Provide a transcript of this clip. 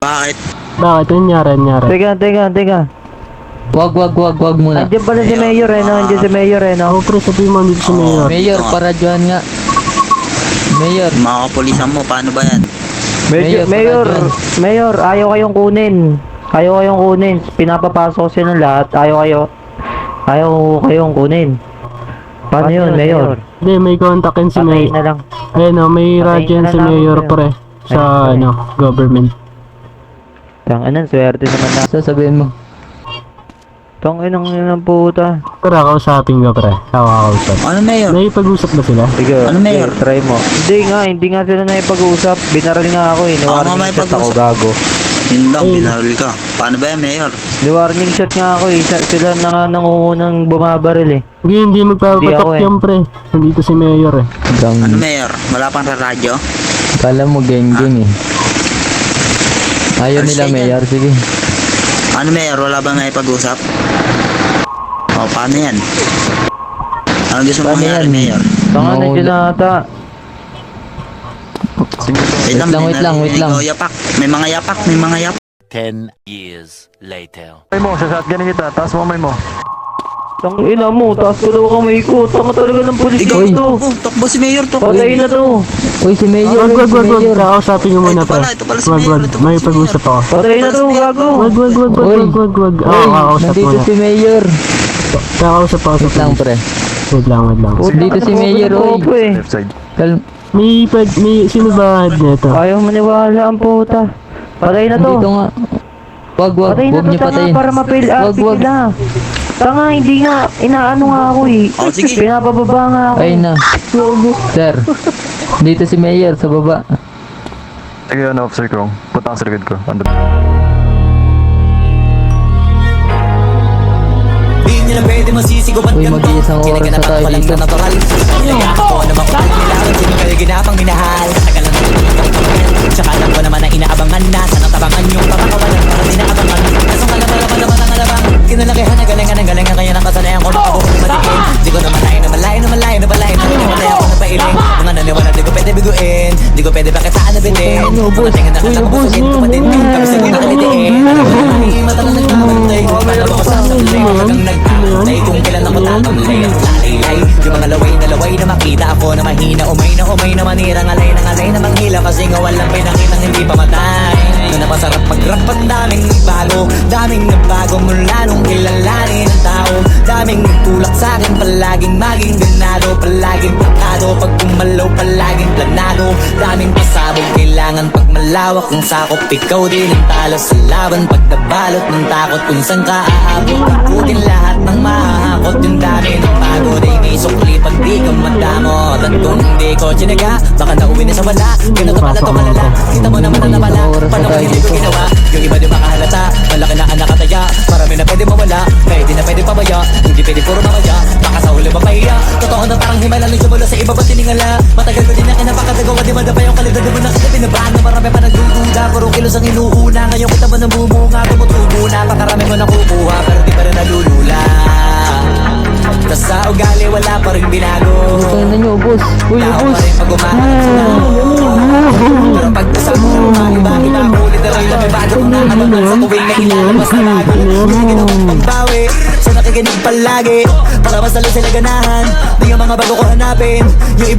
Bakit? Bakit? Nangyari? Teka. Wag muna. Andiyan pala si Mayor eh, no? Andiyan si Mayor eh, no? Ako pre, sabihin mo dito si Mayor. Mayor, paradyohan nga. Mayor. Mga kapulisan mo, paano ba yan? Mayor, ayaw kayong kunin. Pinapapasok sila ng lahat. Ayaw kayong kunin. Paano yun, Mayor? Hindi, may kontakin si Patayin Mayor. na lang. Ayun o, may Patayin radyo na si lang Mayor namin, pre. Sa Ayun, government. Tanginan, swerte naman na. Sasabihin mo. Tanginang ng puta. Tara, kausapin ka pre. Kakausap. Ano, Mayor? May pag-usap ba sila? Sige, Ano, Mayor? sige, try mo. Hindi nga sila na ipag-usap. Binaril nga ako eh. Ako nga Warning may shot ako, pag-usap. gago. Yun lang, binaril ka. Paano ba yan, Mayor? Warning shot nga ako eh. Sila na nga nangungunang bumabaril eh. Hindi Hindi ako magpapatok eh. yan pre. Nandito si Mayor eh. Ano, Mayor? Wala pang radyo? Kala mo geng-geng eh. Ayaw nila Sige. Mayor, sige. Ano, Mayor? Wala bang may pag-usap? O, paano yan? Ano gusto mo Paano mangyari, yan? Mayor? Tanga na dyan ata. Wait lang. May mga yapak. 10 years later. May mo, shotgunin kita. Taas mo may mo. Tangina mo, taas ko daw kamay ko. Tanga talaga ng pulis Ikaw, dito. Takbo si Mayor, takbo. Patayin na to. Uy, si Mayor. Wag. Si Mayor. Kakausapin ko muna Ito pala, pre. ito pala si Mayor, Wag. ito pala May si pag-usap ako. Patayin na to, gago. Wag. Uy. Oo, kakausap Nandito muna. si Mayor. Kakausap ako sa Wait lang, police. pre. Wait lang. Dito si Mayor, oy. Left side. May sino ba nito? Ayaw maniwala ang puta. Patayin na to. Dito nga. Wag. Patayin na Huwag to, niyo tanga, patayin. para ma-fail. Wag. Sige na. Tanga, hindi nga. Inaano nga ako eh. Oh, sige. Pinapababa nga ako. Ayun na. Sir. Dito si Mayor sa baba. Sige, ano, officer Krong. Punta ka sa likod ko. Ando. Di nila pwede masisigaw at Uy, ganito. mag-iisang oras na Kinaganapan tayo ko lang dito. na natural. Kaya ako naman ko kailangan ko yung kayo ginapang minahal. Tagal na tsaka alam ko naman na inaabangan na. Sana tabangan yung papakawalan para di naabangan. Kaso nga naman ang alabang. Kinalakihan na galingan kaya nakasanayan ko makabuhay matikin. Di ko na malayo namatay ako na pailing. Mga naniwala di ko pwede biguin. Di ko pwede pakitaan na bitin. Mga tingin na kasama busugin ko pa din. Kami sa ginakalitiin. Mata na nagmamantay. Malawa ko sa sablay. Hanggang nagtatay kung kailan ako tatamlay at lalaylay. Yung mga laway na makita ako na mahina. Umay na manira. Ngalay na manghila. Kasi nga walang pinakitang hindi pa matay. Na napasarap mag-rap at daming nagbago. Daming nagbago mula nung kilalanin ang tao. Daming nagtulak sa'kin. Palaging maging ganado. Palaging pakado. Pag kumalaw palaging planado. Daming pasabog kailangan pag malawak ang sakop. Ikaw din ang talo sa laban. Pag nabalot ng takot kung saan ka aabot. Ikutin lahat ng mahakot. Yung dami ng pagod ay may sukli pag di ka madamot. At kung hindi ko tinaga, baka nauwi na sa wala. Ganito pala to malala. Kita mo naman na napala. Paano ko hindi ko ginawa? Yung iba di makahalata. Malaki na anak kataya. Marami na pwede mawala. Kaya di na pwede pabaya. Hindi pwede puro mamaya. Baka sa huli mapahiya. Totoo na parang himala. Nung sumula sa iba ba tiningala? Matagal ko din na kinapakadago. Di madapa yung kalidad. Di mo nakita pinabahan na marami pa nagdududa. Puro kilos ang inuuna. Ngayon kita mo nang bumunga. Tumutubo na. Pakarami mo nakukuha. Pero di pa rin nalulula. Tas sa ugali wala pa rin binago. Ano nyo, boss? Uy, Tao boss. pa rin pag umahanap sila. Pero pag kasama mo iba ulit na rin na may bago kung nakamagal sa tuwing na ilalabas na bago. Sige na pagbawi sa nakikinig palagi. Para mas lalo sila ganahan. Di yung mga bago ko hanapin. Yung iba